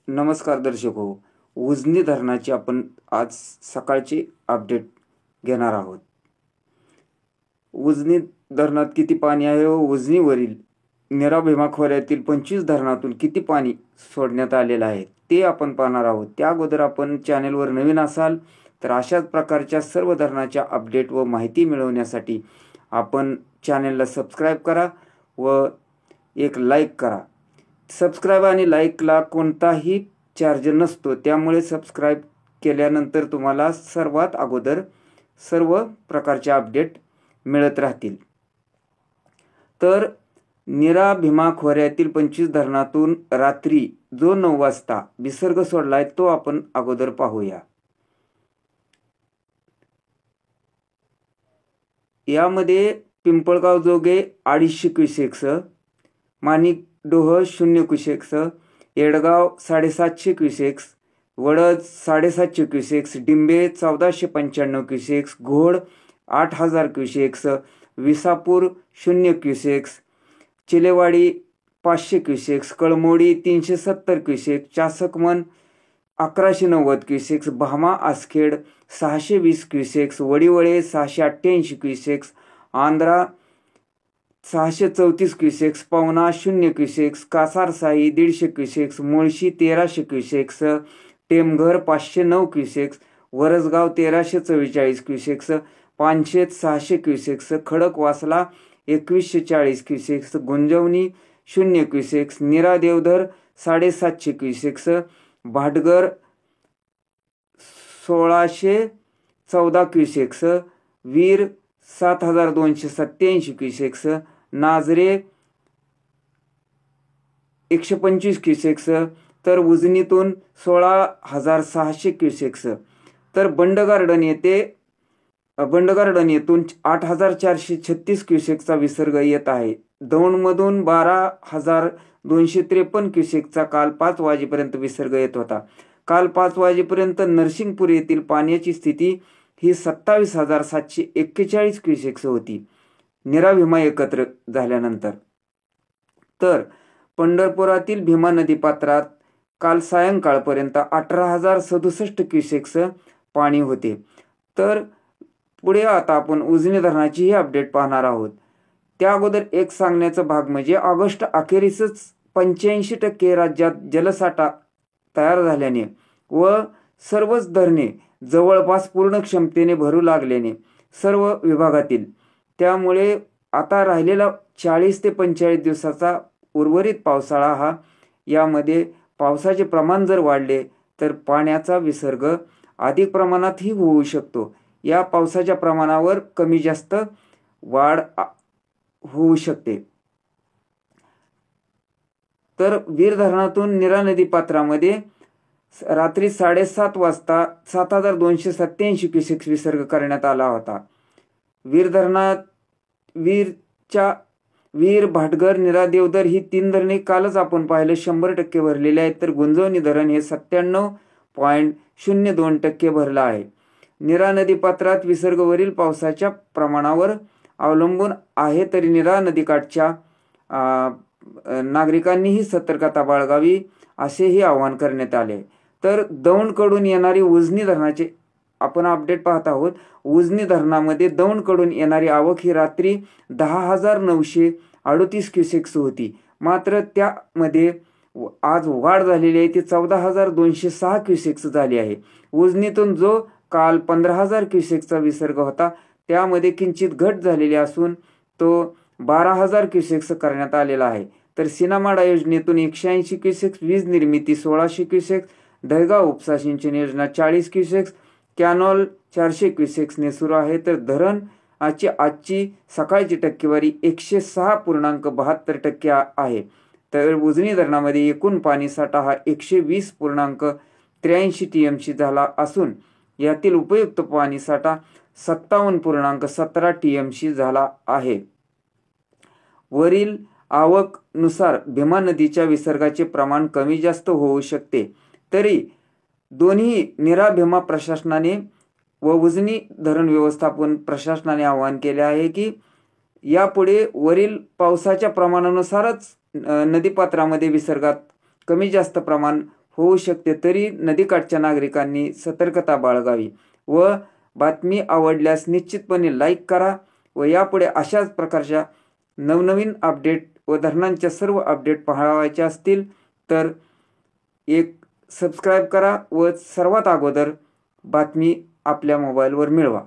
नमस्कार दर्शक हो. उजनी धरणाची आपण आज सकाळची अपडेट घेणार आहोत. उजनी धरणात किती पाणी आहे व उजनीवरील नीरा भीमा खोऱ्यातील 25 धरणातून किती पाणी सोडण्यात आलेलं आहे ते आपण पाहणार आहोत. त्या अगोदर आपण चॅनलवर नवीन असाल तर अशाच प्रकारच्या सर्व धरणाच्या अपडेट व माहिती मिळवण्यासाठी आपण चॅनलला सबस्क्राईब करा व एक लाईक करा. सबस्क्राईब आणि लाईकला कोणताही चार्ज नसतो, त्यामुळे सबस्क्राईब केल्यानंतर तुम्हाला सर्वात अगोदर सर्व प्रकारचे अपडेट मिळत राहतील. तर नीरा भीमा खोऱ्यातील 25 धरणातून रात्री जो 9 वाजता विसर्ग सोडलाय तो आपण अगोदर पाहूया. यामध्ये Pimpalgaon Joge 250 cusecs, Manikdoh 0 cusecs, Yedgaon 750 cusecs, Wadaj 750 cusecs, Dimbhe 1495 cusecs, Ghod 8000 cusecs, Visapur 0 cusecs, Chilewadi 500 cusecs, Kalmodi 370 cusecs, Chaskaman 1190 cusecs, Bhama Askhed 620 cusecs, Wadiwale 688 cusecs, Andhra 634 cusecs, Pavana 0 cusecs, Kasarsai 150 cusecs, Mulshi 1300 cusecs, Temghar 509 cusecs, Varasgaon 1344 cusecs, Panshet 600 cusecs, Khadakwasla 2140 cusecs, Gunjawani 0 cusecs, Nira Devghar 750 cusecs, भाटगर 1614 cusecs, वीर 7287 क्युसेक्स, नाझरे 125 क्युसेक्स, तर उजनीतून 16600 क्युसेक्स, तर बंडगार्डन येथून 8436 क्युसेक्सचा विसर्ग येत आहे. दौंडमधून 12253 क्युसेक्सचा काल 5 वाजेपर्यंत विसर्ग येत होता. काल 5 वाजेपर्यंत नरसिंगपूर येथील पाण्याची स्थिती ही 27741 क्युसेक्स होती नीरा भीमा एकत्र झाल्यानंतर. तर पंढरपुरातील भीमा नदी पात्रात काल सायंकाळपर्यंत 18067 क्युसेक्स पाणी होते. तर पुढे आता आपण उजनी धरणाची ही अपडेट पाहणार आहोत. त्या अगोदर एक सांगण्याचा भाग म्हणजे ऑगस्ट अखेरीसच 85% राज्यात जलसाठा तयार झाल्याने व सर्वच धरणे जवळपास पूर्ण क्षमतेने भरू लागल्याने सर्व विभागातील, त्यामुळे आता राहिलेला 40 ते 45 दिवसाचा उर्वरित पावसाळा हा, यामध्ये पावसाचे प्रमाण जर वाढले तर पाण्याचा विसर्ग अधिक प्रमाणातही होऊ शकतो. या पावसाच्या प्रमाणावर कमी जास्त वाढ होऊ शकते. तर वीर धरणातून नीरा नदी पात्रामध्ये रात्री 7:30 वाजता 7287 क्युसेक्स विसर्ग करण्यात आला होता. वीर धरणात वीर, भाटघर, नीरा, देवधर ही 3 धरणे कालच आपण पाहिलं 100% भरलेले आहेत. तर गुंजवणी धरण हे 97.02% भरलं आहे. नीरा नदी पात्रात विसर्गवरील पावसाच्या प्रमाणावर अवलंबून आहे, तरी नीरा नदीकाठच्या नागरिकांनीही सतर्कता बाळगावी असेही आवाहन करण्यात आले. तर दौंडकडून येणारी उजनी धरणाचे आपण अपडेट पाहत आहोत. उजनी धरणामध्ये दौंडकडून येणारी आवक ही रात्री 10,938 क्युसेक्स होती. मात्र त्यामध्ये आज वाढ झालेली आहे, ती 14,206 क्युसेक्स झाली आहे. उजनीतून जो काल 15,000 क्युसेक्सचा विसर्ग होता त्यामध्ये किंचित घट झालेली असून तो 12,000 क्युसेक्स करण्यात आलेला आहे. तर सिनामाडा योजनेतून 180 क्युसेक्स, वीज निर्मिती 1600 क्युसेक्स, दहेगाव उपसा सिंचन योजना 40 क्युसेक्स, कॅनॉल 400 क्युसेक्सने सुरू आहे. तर धरण आजची सकाळची टक्केवारी 106.72% आहे. तर उजनी धरणामध्ये एकूण पाणी साठा हा 120.83 TMC झाला असून यातील उपयुक्त पाणी साठा 57.17 TMC झाला आहे. वरील आवक नुसार भीमा नदीच्या विसर्गाचे प्रमाण कमी जास्त होऊ शकते. तरी दोन्ही नीरा भीमा प्रशासनाने व उजनी धरण व्यवस्थापन प्रशासनाने आवाहन केले आहे की यापुढे वरील पावसाच्या प्रमाणानुसारच नदीपात्रामध्ये विसर्गात कमी जास्त प्रमाण होऊ शकते, तरी नदीकाठच्या नागरिकांनी सतर्कता बाळगावी व बातमी आवडल्यास निश्चितपणे लाईक करा व यापुढे अशाच प्रकारच्या नवनवीन अपडेट व धरणांच्या सर्व अपडेट पाहायचे असतील तर एक सबस्क्राईब करा व सर्वात अगोदर बातमी आपल्या मोबाईलवर मिळवा.